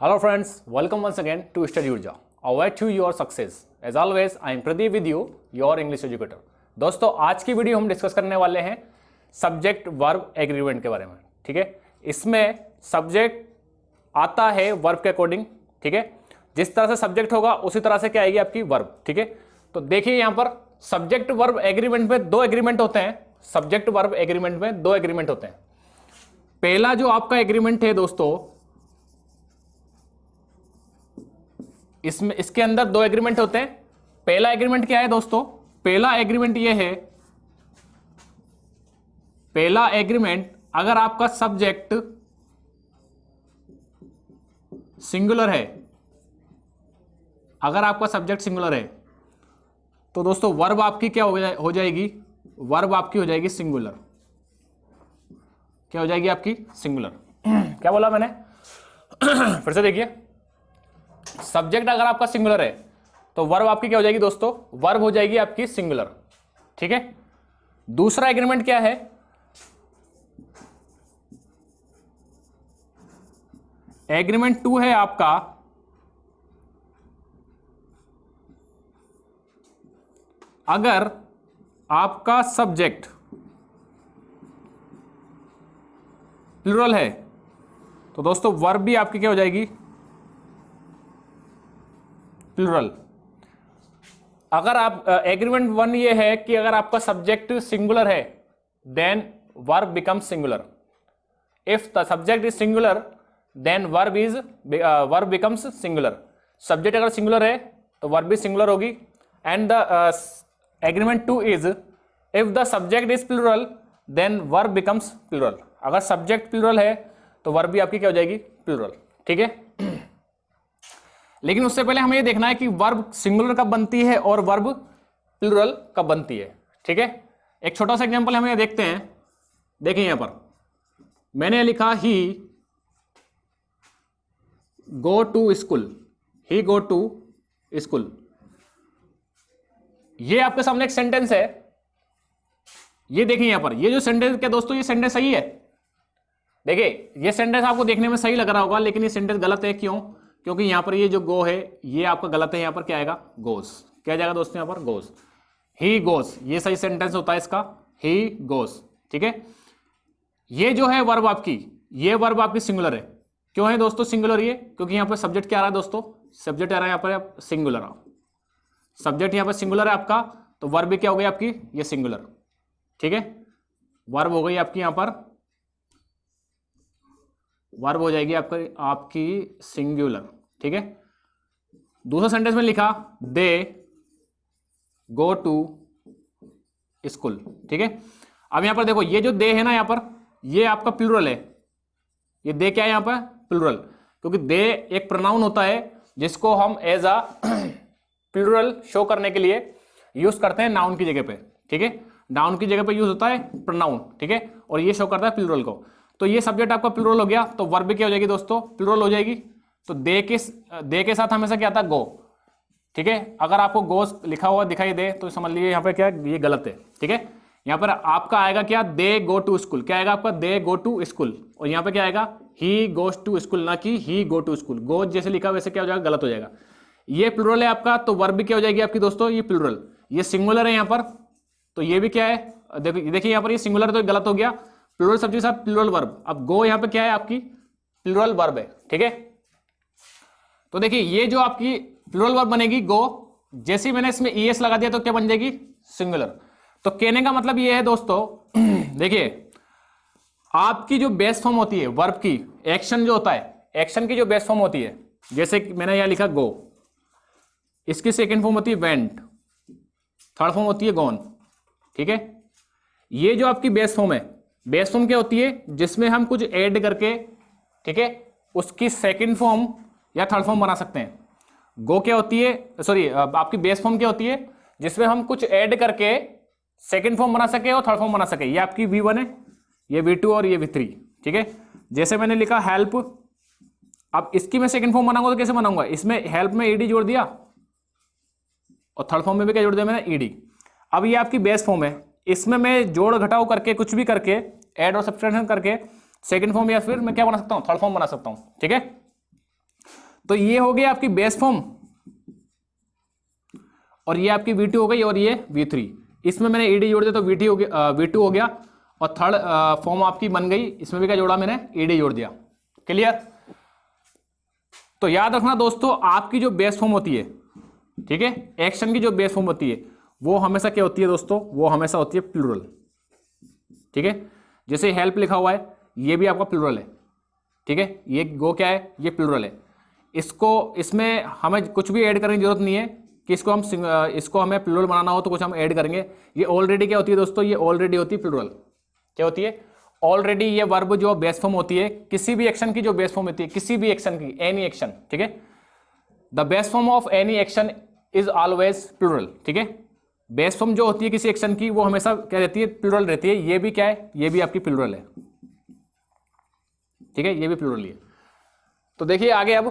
Hello friends, welcome once again to Study Urja. A way to your success. As always, I am Pradeep with you, your English educator. दोस्तों आज की video हम discuss करने वाले हैं subject verb agreement के बारे में। ठीक है, इसमें सब्जेक्ट आता है वर्ब के अकॉर्डिंग। ठीक है, जिस तरह से सब्जेक्ट होगा उसी तरह से क्या आएगी आपकी वर्ब। ठीक है, तो देखिए यहां पर सब्जेक्ट वर्ब एग्रीमेंट में दो एग्रीमेंट होते हैं। सब्जेक्ट वर्ब एग्रीमेंट में दो एग्रीमेंट होते हैं। पहला जो आपका एग्रीमेंट है दोस्तों, इसके अंदर दो एग्रीमेंट होते हैं। पहला एग्रीमेंट क्या है दोस्तों? पहला एग्रीमेंट ये है, पहला एग्रीमेंट अगर आपका सब्जेक्ट सिंगुलर है, अगर आपका सब्जेक्ट सिंगुलर है तो दोस्तों वर्ब आपकी क्या हो जाएगी? वर्ब आपकी हो जाएगी सिंगुलर। क्या हो जाएगी आपकी? सिंगुलर। क्या बोला मैंने? फिर से देखिए, सब्जेक्ट अगर आपका सिंगुलर है तो वर्ब आपकी क्या हो जाएगी दोस्तों? वर्ब हो जाएगी आपकी सिंगुलर। ठीक है, दूसरा एग्रीमेंट क्या है? एग्रीमेंट 2 है आपका, अगर आपका सब्जेक्ट प्लूरल है तो दोस्तों वर्ब भी आपकी क्या हो जाएगी? प्लूरल। अगर आप एग्रीमेंट 1 ये है कि अगर आपका सब्जेक्ट सिंगुलर है then verb becomes singular. If the subject is singular then verb becomes singular. Subject अगर सिंगुलर है तो वर्ब भी सिंगुलर होगी। And the agreement 2 is if the subject is plural then verb becomes plural. अगर subject plural है तो verb भी आपकी क्या हो जाएगी? प्लूरल। ठीक है, लेकिन उससे पहले हमें ये देखना है कि वर्ब सिंगुलर कब बनती है और वर्ब प्लूरल कब बनती है। ठीक है, एक छोटा सा एग्जांपल हमें देखते हैं। देखिए यहां पर मैंने लिखा he go to school, he go to school. ये आपके सामने एक सेंटेंस है। ये देखिए यहां पर, ये जो सेंटेंस क्या दोस्तों, ये सेंटेंस सही है। देखिए ये सेंटेंस आपको देखने में सही लग रहा होगा, लेकिन ये सेंटेंस गलत है। क्यों? क्योंकि यहां पर ये जो गो है ये आपका गलत है। यहां पर क्या आएगा? गोस। क्या जाएगा दोस्तों? यहां पर गोस। ही गोस, ये सही सेंटेंस होता है इसका, ही गोस। ठीक है, ये जो है वर्ब आपकी, ये वर्ब आपकी सिंगुलर है। क्यों है दोस्तों सिंगुलर? ये क्योंकि यहां पर सब्जेक्ट क्या आ रहा है दोस्तों? सब्जेक्ट आ रहा है यहां पर सिंगुलर। सब्जेक्ट यहां पर सिंगुलर है आपका, तो वर्ब भी क्या हो गई आपकी? ये सिंगुलर। ठीक है, वर्ब हो गई आपकी, यहां पर वर्ब हो जाएगी आपकी सिंगुलर। ठीक है, दूसरा सेंटेंस में लिखा दे गो टू स्कूल। ठीक है, अब यहां पर देखो ये जो दे है ना, यहां पर ये आपका प्लूरल है। ये दे क्या है यहां पर? प्लूरल। क्योंकि दे एक प्रोनाउन होता है जिसको हम एज अ प्लूरल शो करने के लिए यूज करते हैं नाउन की जगह पे। ठीक है, नाउन की जगह पे यूज होता है प्रोनाउन। ठीक है, और ये शो करता है प्लूरल को। तो ये सब्जेक्ट आपका प्लूरल हो गया, तो वर्ब भी क्या हो जाएगी दोस्तों? प्लूरल हो जाएगी। तो दे के साथ हमेशा क्या आता है? गो। ठीक है, अगर आपको गोस लिखा हुआ दिखाई दे तो समझ लीजिए यहाँ पे क्या ये गलत है। ठीक है, यहाँ पर आपका आएगा क्या? दे गो टू स्कूल। क्या आएगा आपका? दे गो टू स्कूल। और यहाँ पे क्या आएगा? ही गोस टू स्कूल, ना कि ही गो टू स्कूल। गो जैसे लिखा वैसे क्या हो जाएगा? गलत हो जाएगा। ये प्लूरल है आपका, तो वर्ब भी क्या हो जाएगी आपकी दोस्तों? ये प्लूरल। ये सिंगुलर है यहाँ पर, तो ये भी क्या है? देखिए यहाँ पर ये सिंगुलर तो गलत हो गया। प्लूरल सब्जेक्ट के साथ प्लूरल वर्ब। अब गो यहाँ पे क्या है? आपकी प्लूरल वर्ब है। ठीक है, तो देखिए ये जो आपकी प्लूरल वर्ब बनेगी गो, जैसे ही मैंने इसमें ईएस लगा दिया तो क्या बन जाएगी? सिंगुलर। तो कहने का मतलब ये है दोस्तों, देखिए आपकी जो बेस फॉर्म होती है वर्ब की, एक्शन जो होता है, एक्शन की जो बेस फॉर्म होती है, जैसे मैंने यहां लिखा गो, इसकी सेकेंड फॉर्म होती है वेंट, थर्ड फॉर्म होती है गॉन। ठीक है, ये जो आपकी बेस फॉर्म है, बेस फॉर्म क्या होती है? जिसमें हम कुछ ऐड करके, ठीक है, उसकी सेकंड फॉर्म या थर्ड फॉर्म बना सकते हैं। गो क्या होती है, सॉरी आपकी बेस फॉर्म क्या होती है? जिसमें हम कुछ ऐड करके सेकंड फॉर्म बना सके और थर्ड फॉर्म बना सके। ये आपकी V1 है, ये V2 और ये V3। ठीक है, जैसे मैंने लिखा हेल्प, अब इसकी मैं सेकंड फॉर्म बनाऊंगा तो कैसे बनाऊंगा? इसमें हेल्प में ईडी जोड़ दिया और थर्ड फॉर्म में भी क्या जोड़ दिया मैंने? ईडी। अब ये आपकी बेस फॉर्म है, इसमें मैं जोड़ घटाव करके कुछ भी करके ऐड और सब्सट्रैक्शन करके सेकंड फॉर्म या फिर मैं क्या बना सकता हूं? थर्ड फॉर्म बना सकता हूं। ठीक है, तो ये हो गई आपकी बेस फॉर्म, और ये आपकी V2 हो गई, और ये V3। इसमें मैंने ED जोड़ दिया तो VT हो गया, V2 हो गया, और थर्ड फॉर्म आपकी बन गई, इसमें भी क्या जोड़ा मैंने, ED जोड़ दिया। क्लियर? तो याद रखना दोस्तों, आपकी जो बेस फॉर्म होती है, ठीक है, एक्शन की जो बेस फॉर्म होती है वो हमेशा क्या होती है दोस्तों, वो हमेशा होती है प्लूरल। ठीक है, जैसे हेल्प लिखा हुआ है, ये भी आपका प्लूरल है। ठीक है, ये गो क्या है, ये प्लूरल है। इसको, इसमें हमें कुछ भी ऐड करने की जरूरत नहीं है कि इसको हमें प्लूरल बनाना हो तो कुछ हम ऐड करेंगे। ये ऑलरेडी क्या होती है दोस्तों, ये ऑलरेडी होती है प्लूरल। क्या होती है? ऑलरेडी ये वर्ब जो बेस फॉर्म होती है, किसी भी एक्शन की जो बेस फॉर्म होती है, किसी भी एक्शन की, एनी एक्शन, ठीक है, the base form of any action is always plural. ठीक है, बेस फॉर्म जो होती है किसी एक्शन की वो हमेशा क्या रहती है, प्लूरल रहती है। ये भी क्या है, ये भी आपकी प्लूरल है। ठीक है, ये भी प्लूरल है। तो देखिए आगे अब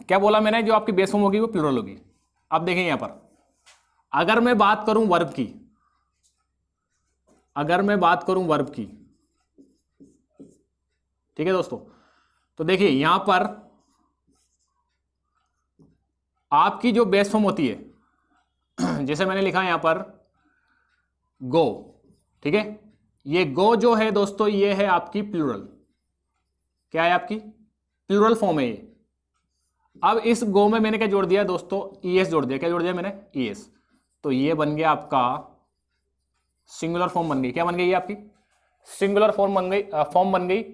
क्या बोला मैंने, जो आपकी बेस फॉर्म होगी वो प्लूरल होगी। अब देखें यहां पर, अगर मैं बात करूं वर्ब की, अगर मैं बात करूं वर्ब की, ठीक है दोस्तों, तो देखिए यहां पर आपकी जो बेस फॉर्म होती है, जैसे मैंने लिखा है यहां पर गो, ठीक है, ये गो जो है दोस्तों, ये है आपकी प्लूरल। क्या है आपकी प्लूरल फॉर्म है ये। अब इस गो में मैंने क्या जोड़ दिया दोस्तों, ईएस जोड़ दिया। क्या जोड़ दिया मैंने, ईएस। तो ये बन गया आपका सिंगुलर फॉर्म बन गई। क्या बन गई ये आपकी सिंगुलर फॉर्म बन गई, फॉर्म बन गई।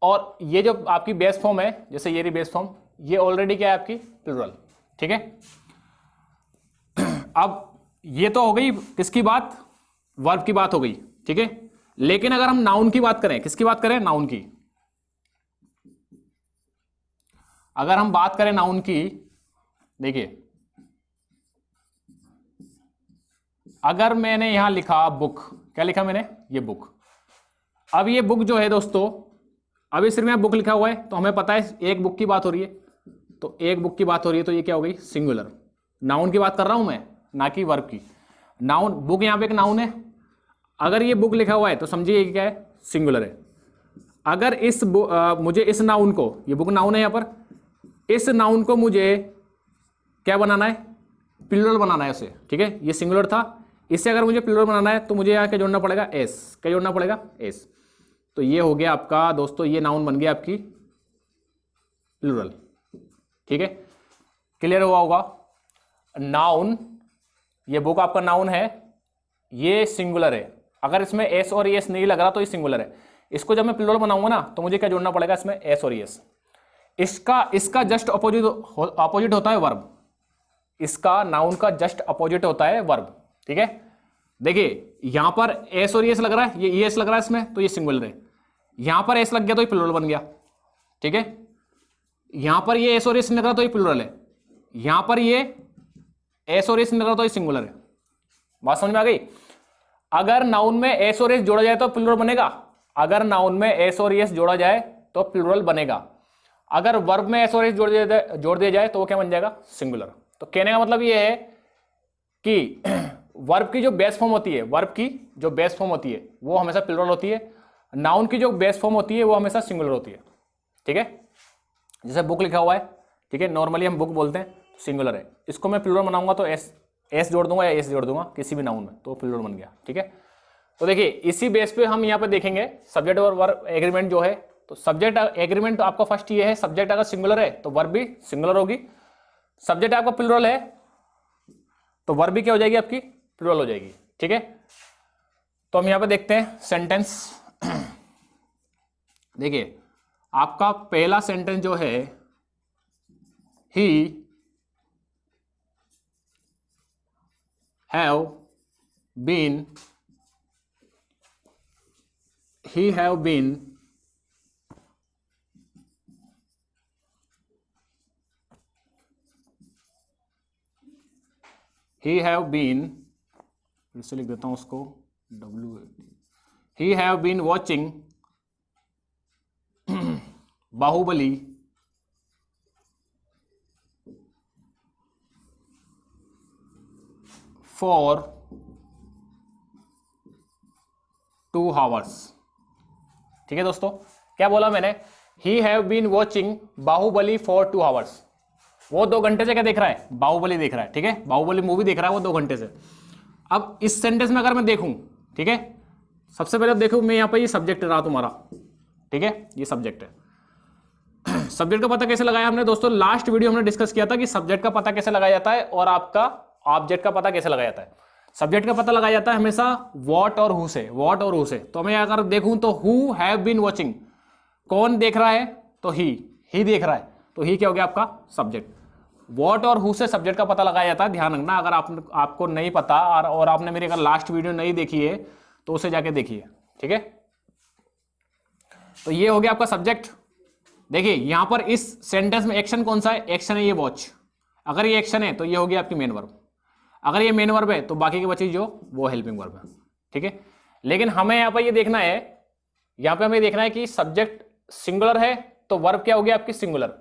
और ये जो आपकी बेस फॉर्म है, जैसे ये रही बेस फॉर्म, ये ऑलरेडी क्या है आपकी प्लूरल। ठीक है, अब ये तो हो गई किसकी बात, वर्ब की बात हो गई। ठीक है, लेकिन अगर हम नाउन की बात करें, किसकी बात करें, नाउन की, अगर हम बात करें नाउन की, देखिए अगर मैंने यहां लिखा बुक, क्या लिखा मैंने, ये बुक। अब ये बुक जो है दोस्तों, अभी सिर्फ यहाँ बुक लिखा हुआ है तो हमें पता है एक बुक की बात हो रही है, तो एक बुक की बात हो रही है, तो ये क्या हो गई, सिंगुलर। नाउन की बात कर रहा हूं मैं, ना कि वर्ब की। नाउन, बुक यहां पे एक नाउन है, अगर ये बुक लिखा हुआ है तो समझिए ये क्या है, सिंगुलर है। अगर मुझे इस नाउन को, ये बुक नाउन है यहां पर, इस नाउन को मुझे क्या बनाना है, प्लूरल बनाना है उसे। ठीक है, ये सिंगुलर था, इससे अगर मुझे प्लूरल बनाना है तो मुझे यहाँ क्या जोड़ना पड़ेगा, एस। क्या जोड़ना पड़ेगा, एस। तो ये हो गया आपका दोस्तों, ये नाउन बन गया आपकी प्लूरल। ठीक है, क्लियर हुआ होगा। नाउन, ये बुक आपका नाउन है, ये सिंगुलर है। अगर इसमें एस और एस नहीं लग रहा तो ये सिंगुलर है। इसको जब मैं प्लूरल बनाऊंगा ना तो मुझे क्या जोड़ना पड़ेगा इसमें, एस और एस। इसका जस्ट अपोजिट होता है वर्ब। इसका, नाउन का जस्ट अपोजिट होता है वर्ब। ठीक है, देखिए यहां पर एस और एस लग रहा है, ये एस लग रहा है इसमें, तो ये सिंगुलर है। यहां पर एस लग गया तो ये प्लूरल बन गया। ठीक है, यहां पर ये एस और एस नहीं लग रहा तो ये प्लूरल है, यहां पर ये एस और एस नहीं लग रहा तो ये सिंगुलर है। बात समझ में आ गई। अगर नाउन में एस और एस जोड़ा जाए तो प्लूरल बनेगा, अगर नाउन में एस और एस जोड़ा जाए तो प्लूरल बनेगा। अगर वर्ब में एस और एस जोड़ दिया जाए तो वो क्या बन जाएगा, सिंगुलर। तो कहने का मतलब ये है कि वर्ब की जो बेस फॉर्म होती है, वर्ब की जो बेस फॉर्म होती है वो हमेशा प्लूरल होती है, नाउन की जो बेस फॉर्म होती है वो हमेशा सिंगुलर होती है। ठीक है, जैसे बुक लिखा हुआ है, ठीक है, नॉर्मली हम बुक बोलते हैं, सिंगुलर है। इसको मैं प्लूरल बनाऊंगा तो एस जोड़ दूंगा या एस जोड़ दूंगा किसी भी नाउन में, तो प्लूरल बन गया। ठीक है, तो देखिए इसी बेस पे हम यहाँ पे देखेंगे सब्जेक्ट और वर्ब एग्रीमेंट जो है। तो सब्जेक्ट एग्रीमेंट तो आपका फर्स्ट ये है, सब्जेक्ट अगर सिंगुलर है तो वर्ब भी सिंगुलर होगी। सब्जेक्ट आपका प्लूरल है तो वर्ब भी क्या हो जाएगी, आपकी प्लूरल हो जाएगी। ठीक है, तो हम यहां पे देखते हैं सेंटेंस। देखिए आपका पहला सेंटेंस जो है, he have been, he have been फिर से लिख देता हूं उसको, he have been watching Baahubali for 2 hours। ठीक है दोस्तों, क्या बोला मैंने, he have been watching Baahubali for 2 hours। वो 2 घंटे से क्या देख रहा है, बाहुबली देख रहा है। ठीक है, बाहुबली मूवी देख रहा है वो 2 घंटे से। अब इस सेंटेंस में अगर मैं देखूं, ठीक है, सबसे पहले देखो मैं यहाँ पे ये सब्जेक्ट रहा तुम्हारा, ठीक है, ये सब्जेक्ट है। सब्जेक्ट का पता कैसे लगाया हमने दोस्तों, लास्ट वीडियो हमने डिस्कस किया था कि सब्जेक्ट का पता कैसे लगाया जाता है और आपका ऑब्जेक्ट का पता कैसे लगाया जाता है। सब्जेक्ट का पता लगाया जाता है हमेशा व्हाट और हु से, व्हाट और हु से। तो मैं अगर देखूं तो हु हैव बीन वॉचिंग, कौन देख रहा है, तो ही देख रहा है, तो ही क्या हो गया आपका सब्जेक्ट। व्हाट और हु से सब्जेक्ट का पता लगाया जाता है, ध्यान रखना। अगर आपको नहीं पता और आपने मेरी अगर लास्ट वीडियो नहीं देखी है तो उसे जाके देखिए। ठीक है, तो ये हो गया आपका सब्जेक्ट। देखिए यहां पर इस सेंटेंस में एक्शन कौन सा है, एक्शन है ये वॉच। अगर ये एक्शन है तो ये हो गया आपकी मेन वर्ब। अगर ये मेन वर्ब है तो बाकी के बची जो वो हेल्पिंग वर्ब है। ठीक है, लेकिन हमें यहां पर ये देखना है, यहां पे हमें देखना है कि सब्जेक्ट सिंगुलर है तो वर्ब क्या हो गया आपकी सिंगुलर।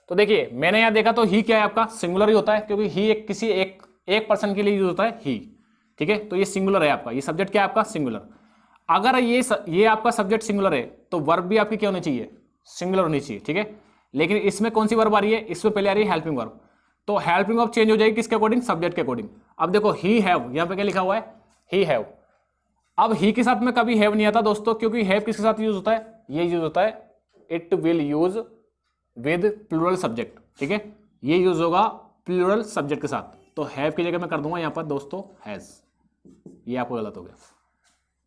तो देखिए मैंने यहां देखा तो ही क्या है आपका सिंगुलर ही होता है, क्योंकि ही किसी एक पर्सन के लिए यूज होता है ही। ठीक है, तो ये सिंगुलर है आपका, ये सब्जेक्ट क्या है आपका सिंगुलर। अगर ये आपका सब्जेक्ट सिंगुलर है तो वर्ब भी आपकी क्या होनी चाहिए, सिंगुलर होनी चाहिए। ठीक है, लेकिन इसमें कौन सी वर्ब आ रही है, इसमें पहले आ रही है हेल्पिंग वर्ब। तो हेल्पिंग वर्ब चेंज हो जाएगी किसके अकॉर्डिंग, सब्जेक्ट के अकॉर्डिंग। अब देखो ही हैव, यहां पे क्या लिखा हुआ है, ही हैव। अब ही के साथ में कभी हैव नहीं आता दोस्तों, क्योंकि हैव किसके साथ यूज होता है, ये यूज होता है it will use with plural subject. ठीक है, ये यूज होगा प्लूरल सब्जेक्ट के साथ। तो हैव की जगह मैं कर दूंगा यहां पर दोस्तों हैज, ये आपको गलत हो गया।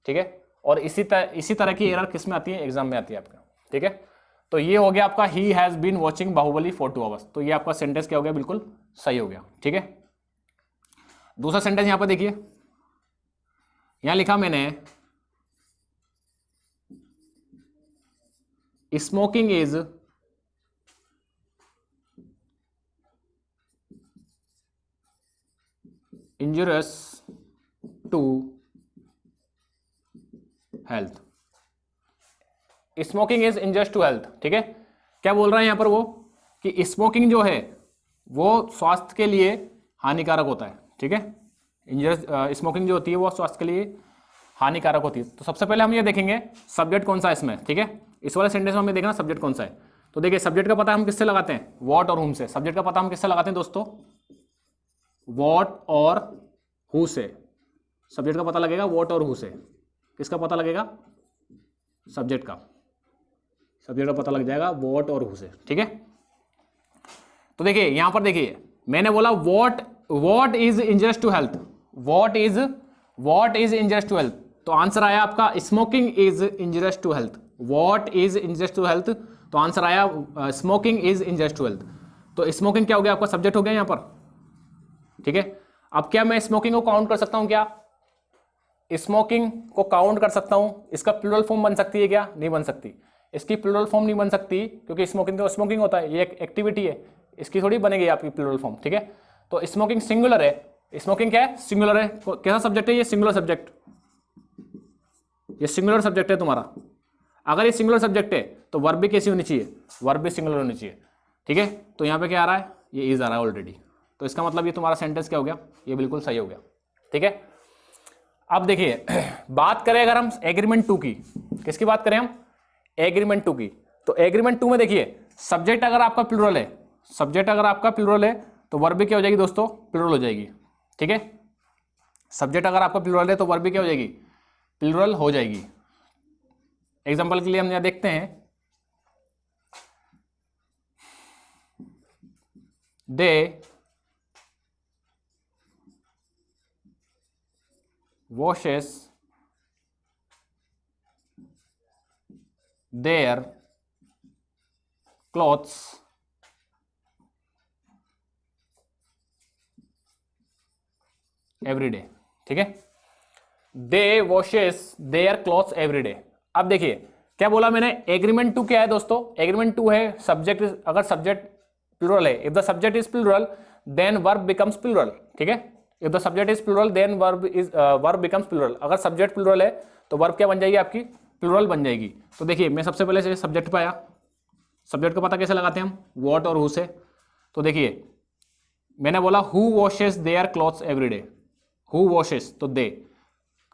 ठीक है, और इसी तरह की एरर किस में आती है, एग्जाम में आती है आपका। ठीक है, तो ये हो गया आपका he has been watching Baahubali for 2 hours। तो ये आपका सेंटेंस क्या हो गया, बिल्कुल सही हो गया। ठीक है, दूसरा सेंटेंस यहां पर देखिए, यहां लिखा मैंने smoking is injurious to health. Smoking is injurious to health. ठीक है, क्या बोल रहा है यहां पर वो कि स्मोकिंग जो है वो स्वास्थ्य के लिए हानिकारक होता है। ठीक है, इंजरियस स्मोकिंग जो होती है वो स्वास्थ्य के लिए हानिकारक होती है। तो सबसे पहले हम ये देखेंगे सब्जेक्ट कौन सा है इसमें। ठीक है, इस वाले सेंटेंस में हमें देखना सब्जेक्ट कौन सा है। तो देखिए सब्जेक्ट का पता हम किससे लगाते हैं, व्हाट और हुम से। सब्जेक्ट का पता हम किससे लगाते हैं दोस्तों, व्हाट और हु से। सब्जेक्ट का पता लगेगा व्हाट और हु से। किसका पता लगेगा, सब्जेक्ट का। सब्जेक्ट का पता लग जाएगा व्हाट और हु से। ठीक है, तो देखिए यहां पर देखिए मैंने बोला what is injurious to health, what is injurious to health. तो आंसर आया आपका smoking is injurious to health. What is injurious to health, तो आंसर आया smoking is injurious to health. तो स्मोकिंग क्या हो गया आपका सब्जेक्ट हो गया यहां पर। ठीक है, अब क्या मैं स्मोकिंग को काउंट कर सकता हूं, क्या स्मोकिंग को काउंट कर सकता हूं। इसका प्लूरल फॉर्म बन सकती है क्या, नहीं बन सकती। इसकी प्लूरल फॉर्म नहीं बन सकती क्योंकि स्मोकिंग तो स्मोकिंग होता है, ये एक एक्टिविटी है, इसकी थोड़ी बनेगी आपकी प्लूरल फॉर्म। ठीक है, तो स्मोकिंग सिंगुलर है। स्मोकिंग क्या है, सिंगुलर है। कैसा सब्जेक्ट है ये, सिंगुलर सब्जेक्ट। ये सिंगुलर सब्जेक्ट है तुम्हारा। अगर ये सिंगुलर सब्जेक्ट है तो वर्ब भी कैसी होनी चाहिए, वर्ब भी सिंगुलर होनी चाहिए। ठीक है, तो यहाँ पे क्या आ रहा है, ये इज आ रहा है ऑलरेडी। तो इसका मतलब ये तुम्हारा सेंटेंस क्या हो गया, ये बिल्कुल सही हो गया। ठीक है, अब देखिए बात करें अगर हम एग्रीमेंट 2 की, किसकी बात करें हम, एग्रीमेंट 2 की। तो एग्रीमेंट 2 में देखिए सब्जेक्ट अगर आपका प्लूरल है, सब्जेक्ट अगर आपका प्लूरल है तो वर्ब भी क्या हो जाएगी दोस्तों, प्लूरल हो जाएगी। ठीक है, सब्जेक्ट अगर आपका प्लूरल है तो वर्ब भी क्या हो जाएगी, प्लूरल हो जाएगी। एग्जांपल के लिए हम यहां देखते हैं, दे washes their clothes every day। ठीक है, they washes their clothes every day. अब देखिए क्या बोला मैंने, एग्रीमेंट 2 क्या है दोस्तों, एग्रीमेंट 2 है सब्जेक्ट, अगर सब्जेक्ट प्लूरल है, if the subject is plural then verb becomes plural. ठीक है, if the subject is plural then verb becomes plural. अगर सब्जेक्ट प्लूरल है तो वर्ब क्या बन जाएगी आपकी, प्लूरल बन जाएगी। तो देखिए मैं सबसे पहले से सब्जेक्ट पे आया, सब्जेक्ट का पता कैसे लगाते हैं हम, व्हाट और हु से। तो देखिए मैंने बोला who washes their clothes every day, who washes तो दे,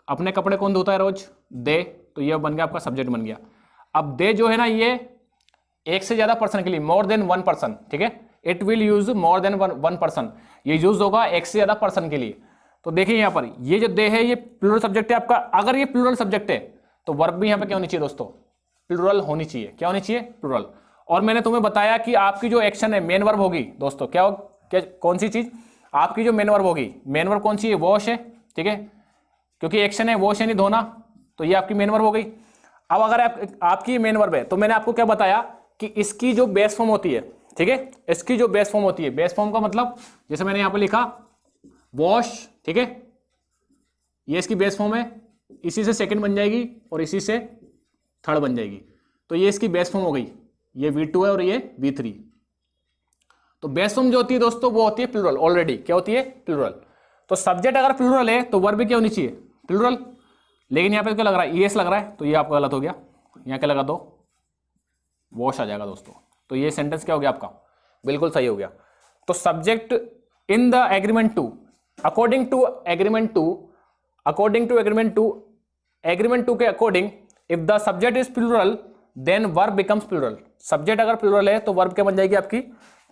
अपने कपड़े कौन धोता है रोज, दे, तो ये बन गया आपका सब्जेक्ट बन गया। अब दे जो है ना ये एक से ज्यादा पर्सन के लिए, मोर देन वन पर्सन, ठीक है, it will use more than one person, ये यूज होगा एक से ज्यादा पर्सन के लिए। तो देखिए यहां पर ये जो दे है ये प्लूरल सब्जेक्ट है आपका। अगर ये प्लूरल सब्जेक्ट है तो वर्ब भी यहां पे क्या होनी चाहिए दोस्तों, प्लूरल होनी चाहिए। क्या होनी चाहिए, प्लूरल। और मैंने तुम्हें बताया कि आपकी जो एक्शन है मेन वर्ब होगी दोस्तों, क्या कौन सी चीज आपकी जो मेन वर्ब होगी, मेन वर्ब कौन सी है, वॉश है, ठीक है, क्योंकि एक्शन है वॉश यानी धोना, तो ये आपकी मेन वर्ब हो गई। अब अगर आपकी मेन वर्ब है तो मैंने आपको क्या बताया कि इसकी जो बेस फॉर्म होती है, ठीक है, इसकी जो बेस फॉर्म होती है, बेस फॉर्म का मतलब जैसे मैंने यहां पर लिखा वॉश, ठीक है, ये इसकी बेस फॉर्म है, इसी से सेकंड बन जाएगी और इसी से थर्ड बन जाएगी, तो ये इसकी बेस फॉर्म हो गई, ये V2 है और ये V3। तो बेस फॉर्म जो होती है दोस्तों वो होती है प्लूरल, ऑलरेडी क्या होती है, प्लूरल। तो सब्जेक्ट अगर प्लूरल है तो वर्ब भी क्या होनी चाहिए, प्लूरल। लेकिन यहां पे क्या लग रहा है, ES लग रहा है, तो ये आपका गलत हो गया, यहां क्या लगा दो, वॉश आ जाएगा दोस्तों। तो ये सेंटेंस क्या हो गया आपका, बिल्कुल सही हो गया। तो subject in the agreement to, according to agreement to, according to agreement to, agreement to के according if the subject is plural then verb becomes plural. Subject अगर प्लूरल है तो वर्ब क्या बन जाएगी आपकी,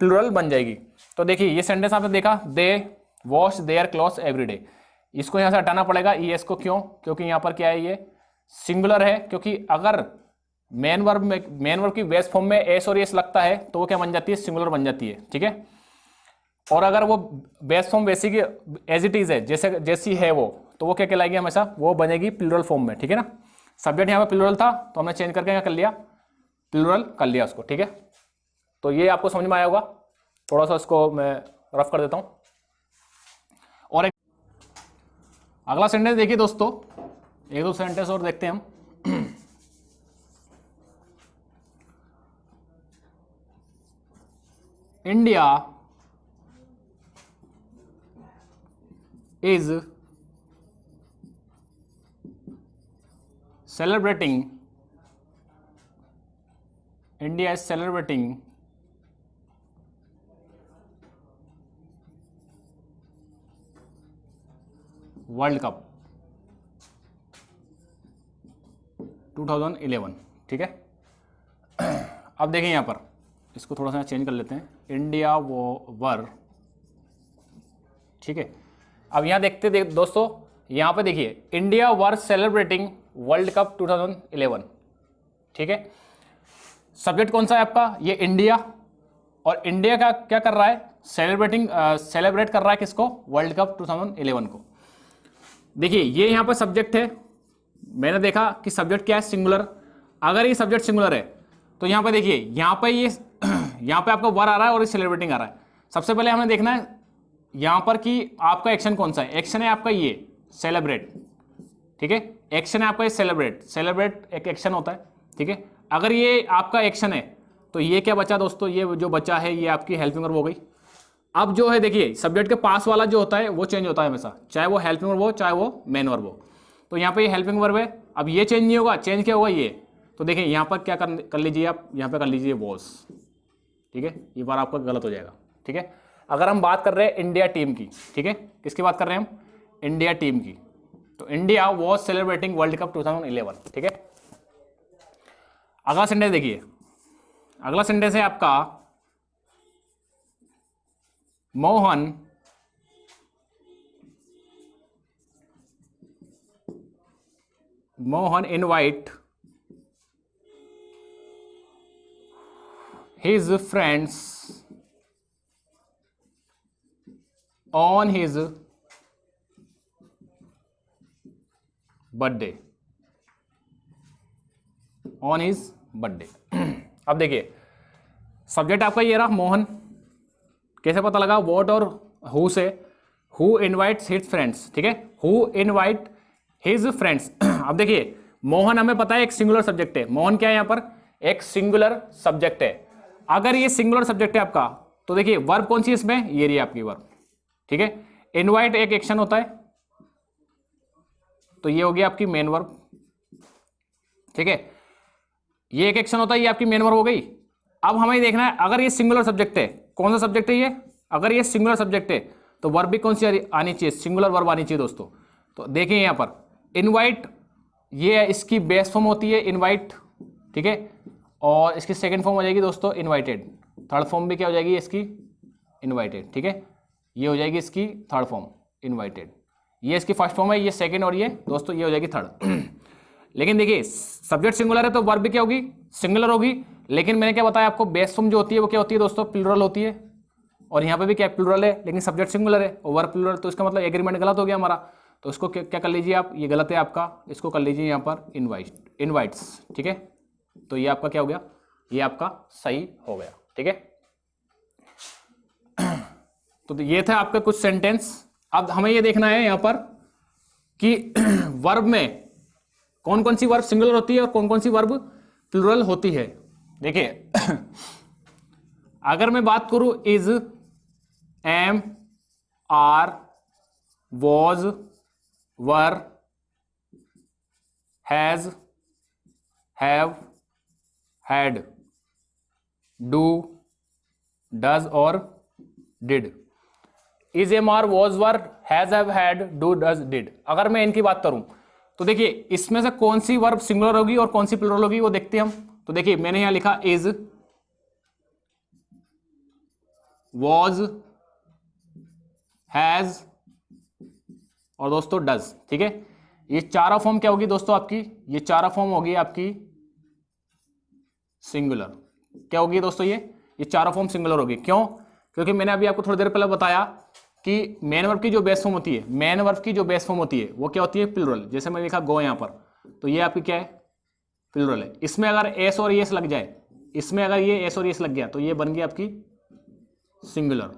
प्लूरल बन जाएगी। तो देखिए ये सेंटेंस आपने देखा, दे wash their clothes every day, इसको यहां से हटाना पड़ेगा ES को, क्यों, क्योंकि यहां पर क्या है, ये सिंगुलर है, क्योंकि अगर मेन वर्ब की बेस फॉर्म में एस और एस लगता है तो वो क्या बन जाती है, सिंगुलर बन जाती है, ठीक है। और अगर वो बेस फॉर्म वैसी की एज इट इज है, जैसी है वो, तो वो क्या कहलाएगी हमेशा, वो बनेगी प्लूरल फॉर्म में, ठीक है ना। सब्जेक्ट यहाँ पे प्लूरल था तो हमने चेंज करके क्या कर लिया, प्लूरल कर लिया उसको, ठीक है। तो ये आपको समझ में आया होगा, थोड़ा सा इसको मैं रफ कर देता हूं। और एक अगला सेंटेंस देखिए दोस्तों, एक दो सेंटेंस और देखते हैं हम। India is celebrating world cup 2011, ठीक है। अब देखें यहां पर, इसको थोड़ा सा चेंज कर लेते हैं, इंडिया वर, ठीक है। अब यहां देखते दोस्तों, यहां पे देखिए India were celebrating world cup 2011, ठीक है। सब्जेक्ट कौन सा है आपका, ये इंडिया, और इंडिया का क्या कर रहा है, सेलिब्रेट कर रहा है किसको, वर्ल्ड कप 2011 को। देखिए ये यहां पर सब्जेक्ट है, मैंने देखा कि सब्जेक्ट क्या है, सिंगुलर। अगर ये सब्जेक्ट सिंगुलर है तो यहां पर देखिए, यहां पर ये यहां पे आपका वर आ रहा है और सेलिब्रेटिंग आ रहा है। सबसे पहले हमने देखना है यहां पर कि आपका एक्शन कौन सा है। एक्शन है आपका ये सेलिब्रेट, ठीक है, एक्शन है आपका ये सेलिब्रेट एक एक्शन होता है, ठीक है। अगर ये आपका एक्शन है तो ये क्या बचा दोस्तों, ये जो बचा है ये आपकी हेल्पिंग वर्ब हो गई। अब जो है देखिए सब्जेक्ट के पास वाला जो होता है वो चेंज होता है हमेशा, चाहे वो हेल्पिंग वर्ब हो चाहे वो मेन वर्ब हो। तो यहाँ पे ये हेल्पिंग वर्ब है, अब ये चेंज नहीं होगा, चेंज क्या होगा ये, तो देखिए यहाँ पर क्या कर लीजिए आप, यहाँ पे कर लीजिए वॉज, ठीक है, ये बार आपका गलत हो जाएगा, ठीक है। अगर हम बात कर रहे हैं इंडिया टीम की, ठीक है, किसकी बात कर रहे हैं हम, इंडिया टीम की, तो India was celebrating world cup 2011, ठीक है। अगला सेंटेंस देखिए, अगला सेंटेंस है आपका Mohan invite his friends on his birthday, अब देखिए सब्जेक्ट आपका ये रहा मोहन, कैसे पता लगा, व्हाट और हु से, हु इनवाइट्स हिज फ्रेंड्स, ठीक है, हु इनवाइट हिज फ्रेंड्स। अब देखिए मोहन हमें पता है एक सिंगुलर सब्जेक्ट है, मोहन क्या है यहां पर, एक सिंगुलर सब्जेक्ट है। अगर ये सिंगुलर सब्जेक्ट है आपका तो देखिए वर्ब कौन सी इसमें, ये रही आपकी वर्ब, ठीक है। इनवाइट एक एक्शन होता है तो ये होगी आपकी मेन वर्ब, ठीक है, ये एक एक्शन होता है, ये आपकी मेन वर्ब हो गई। अब हमें देखना है अगर ये सिंगुलर सब्जेक्ट है, कौन सा सब्जेक्ट है ये, अगर ये सिंगुलर सब्जेक्ट है तो वर्ब भी कौन सी आनी चाहिए, सिंगुलर वर्ब आनी चाहिए दोस्तों। तो देखिए यहां पर इनवाइट ये इसकी बेस फॉर्म होती है इनवाइट, ठीक है, और इसकी सेकंड फॉर्म हो जाएगी दोस्तों इनवाइटेड, थर्ड फॉर्म भी क्या हो जाएगी इसकी इनवाइटेड, ठीक है, ये हो जाएगी इसकी थर्ड फॉर्म इनवाइटेड, ये इसकी फर्स्ट फॉर्म है, ये सेकंड, और ये दोस्तों ये हो जाएगी थर्ड। लेकिन देखिए सब्जेक्ट सिंगुलर है तो वर्ब भी क्या होगी, सिंगुलर होगी, लेकिन मैंने क्या बताया आपको, बेस फॉर्म जो होती है वो क्या होती है दोस्तों, प्लूरल होती है, और यहाँ पे भी क्या प्लूरल है, लेकिन सब्जेक्ट सिंगुलर है और वर्ब प्लूरल, तो इसका मतलब एग्रीमेंट गलत हो गया हमारा, तो इसको क्या कर लीजिए आप, ये गलत है आपका, इसको कर लीजिए यहाँ पर इनवाइट्स, ठीक है, तो ये आपका क्या हो गया, ये आपका सही हो गया, ठीक है। तो ये था आपका कुछ सेंटेंस। अब हमें ये देखना है यहाँ पर कि वर्ब में कौन कौन सी वर्ब सिंगुलर होती है और कौन कौन सी वर्ब प्लूरल होती है। देखिए अगर मैं बात करूं is, am, are, was, were, has, have, had, do, does और did, is, am, are, was, were, has, have, had, do, does, did, अगर मैं इनकी बात करूं तो देखिए इसमें से कौन सी वर्ब सिंगुलर होगी और कौन सी प्लूरल होगी वो देखते हैं हम। तो देखिए मैंने यहां लिखा इज, वॉज, हैज और दोस्तों डज, ठीक है, ये चारों फॉर्म क्या होगी दोस्तों आपकी, ये चारों फॉर्म होगी आपकी सिंगुलर। क्या होगी दोस्तों, ये चारों फॉर्म सिंगुलर होगी। क्यों? क्योंकि मैंने अभी आपको थोड़ी देर पहले बताया कि मेन वर्ब की जो बेस फॉर्म होती है, मेन वर्ब की जो बेस फॉर्म होती है वो क्या होती है, प्लूरल। जैसे मैंने लिखा गो यहाँ पर, तो ये आपकी क्या है, प्लूरल है। इसमें अगर एस और एस लग जाए, इसमें अगर ये एस और एस लग गया तो ये बन गई आपकी सिंगुलर।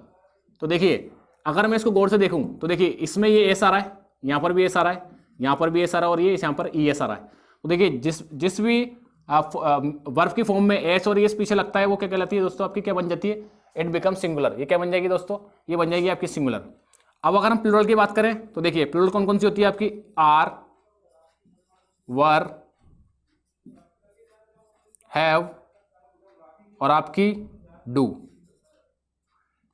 तो देखिए अगर मैं इसको गौर से देखूं तो देखिए इसमें ये एस आ रहा है, यहाँ पर भी एस आ रहा है, यहाँ पर भी एस आ रहा है और ये यहाँ पर ई एस आ रहा है। तो देखिए जिस भी वर्ब की फॉर्म में एस और एस पीछे लगता है वो क्या कहलाती है दोस्तों, आपकी क्या बन जाती है, इट बिकम सिंगुलर। ये क्या बन जाएगी दोस्तों, ये बन जाएगी आपकी सिंगुलर। अब अगर हम प्लूरल की बात करें तो देखिए प्लूरल कौन कौन सी होती है आपकी, आर, वर, हैव और आपकी डू,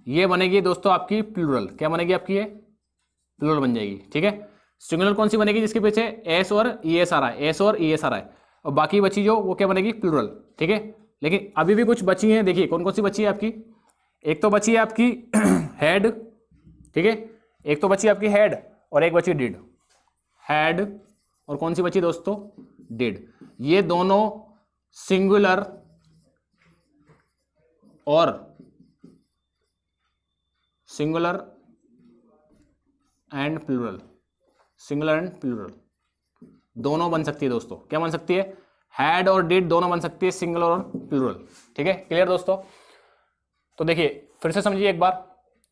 ये बनेगी दोस्तों आपकी प्लूरल। क्या बनेगी आपकी, ये प्लूरल बन जाएगी, ठीक है। सिंगुलर कौन सी बनेगी, जिसके पीछे एस और ई एस आ रहा है, एस और ई एस आ रहा है, और बाकी बची जो वो क्या बनेगी, प्लूरल, ठीक है। लेकिन अभी भी कुछ बची हैं, देखिए कौन कौन सी बची है आपकी, एक तो बची है आपकी हेड, ठीक है, एक तो बची आपकी हेड और एक बची डिड, हेड और कौन सी बची दोस्तों, डिड। ये दोनों सिंगुलर और singular and plural, singular and plural दोनों बन सकती है दोस्तों। क्या बन सकती है, हैड और डिड दोनों बन सकती है, सिंगुलर और प्लूरल, ठीक है। क्लियर दोस्तों? तो देखिए फिर से समझिए एक बार,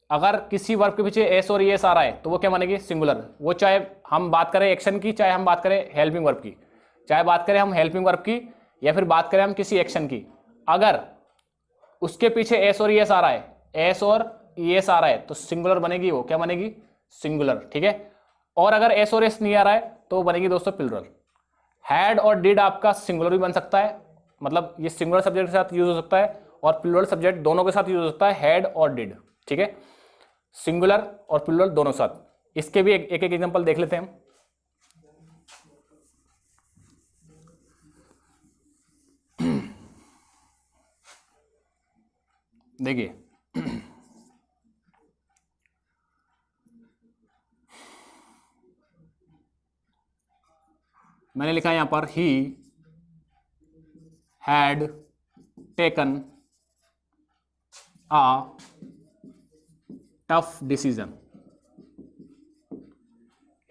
अगर किसी वर्ब के पीछे एस और एस आ रहा है तो वो क्या बनेगी, सिंगुलर। वो चाहे हम बात करें एक्शन की, चाहे हम बात करें हेल्पिंग वर्ब की, चाहे बात करें हम हेल्पिंग वर्ब की या फिर बात करें हम किसी एक्शन की, अगर उसके पीछे एस और एस आ रहा है, एस और एस आ रहा है तो सिंगुलर बनेगी, वो क्या बनेगी, सिंगुलर, ठीक है। और अगर एस और एस नहीं आ रहा है तो बनेगी दोस्तों प्लूरल। हैड और डिड आपका सिंगुलर भी बन सकता है, मतलब ये सिंगुलर सब्जेक्ट के साथ यूज हो सकता है और प्लूरल सब्जेक्ट दोनों के साथ यूज हो सकता है, हेड और डिड, ठीक है, सिंगुलर और प्लूरल दोनों साथ। इसके भी एक एक एग्जांपल देख लेते हैं हम। देखिए मैंने लिखा है यहां पर, he had taken a tough decision,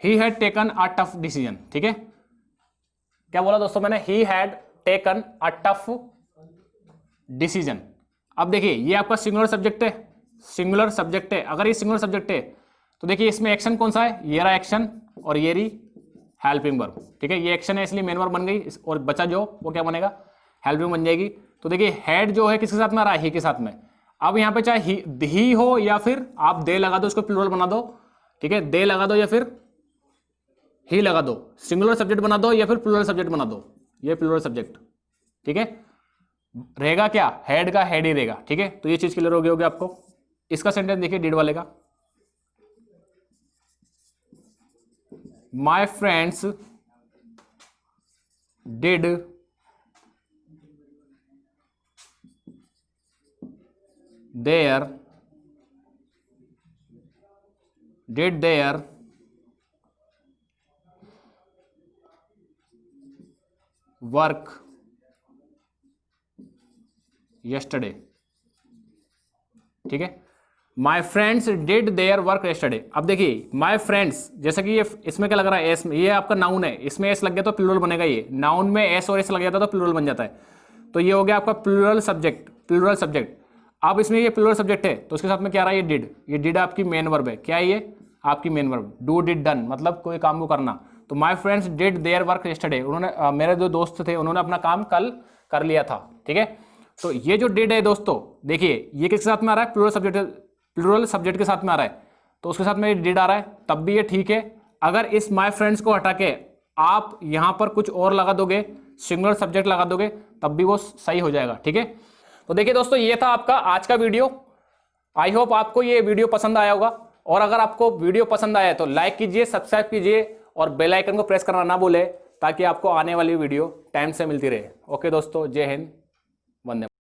he had taken a tough decision, ठीक है। क्या बोला दोस्तों मैंने, he had taken a tough decision. अब देखिए ये आपका सिंगुलर सब्जेक्ट है, सिंगुलर सब्जेक्ट है। अगर ये सिंगुलर सब्जेक्ट है तो देखिए इसमें एक्शन कौन सा है, ये रहा एक्शन और ये रही हेल्पिंग वर्ब, ठीक है। ये एक्शन है इसलिए मेन वर्ब बन गई और बचा जो वो क्या बनेगा, हेल्पिंग बन जाएगी। तो देखिए हेड जो है किसके साथ में आ रहा है, ही के साथ में। अब यहाँ पे चाहे ही हो या फिर आप दे लगा दो, उसको प्लूरल बना दो, ठीक है, दे लगा दो या फिर ही लगा दो, सिंगुलर सब्जेक्ट बना दो या फिर प्लूरल सब्जेक्ट बना दो, ये प्लूरल सब्जेक्ट, ठीक है। रहेगा क्या, हेड का हेड ही रहेगा, ठीक है। तो ये चीज क्लियर हो गई होगी आपको। इसका सेंटेंस देखिए डिड वाले का, my friends did their work yesterday। ठीक है, my friends did their work yesterday। अब देखिए माई फ्रेंड्स, जैसे कि ये इसमें क्या लग रहा है, एस, ये आपका नाउन है, इसमें एस लग गया तो प्लूरल बनेगा, ये नाउन में एस और एस लग जाता तो प्लूरल बन जाता है। तो ये हो गया आपका प्लूरल सब्जेक्ट, प्लूरल सब्जेक्ट। अब इसमें ये प्लूरल सब्जेक्ट है तो उसके साथ में क्या रहा है, ये डिड आपकी मेन वर्ब है। क्या है ये, आपकी main verb, do did done, मतलब कोई काम को करना। तो my friends did their work yesterday, उन्होंने मेरे जो दोस्त थे उन्होंने अपना काम कल कर लिया था। ठीक है, तो ये जो डिड है दोस्तों, देखिए ये किसके साथ में आ रहा है, प्लूरल सब्जेक्ट के साथ में आ रहा है, तो उसके साथ में ये डिड आ रहा है, तब भी ये ठीक है। अगर इस माय फ्रेंड्स को हटा के आप यहां पर कुछ और लगा दोगे, सिंगुलर सब्जेक्ट लगा दोगे, तब भी वो सही हो जाएगा। ठीक है, तो देखिए दोस्तों ये था आपका आज का वीडियो। आई होप आपको ये वीडियो पसंद आया होगा, और अगर आपको वीडियो पसंद आया तो लाइक कीजिए, सब्सक्राइब कीजिए और बेल आइकन को प्रेस करना ना भूले, ताकि आपको आने वाली वीडियो टाइम से मिलती रहे। ओके दोस्तों, जय हिंद, वंदे।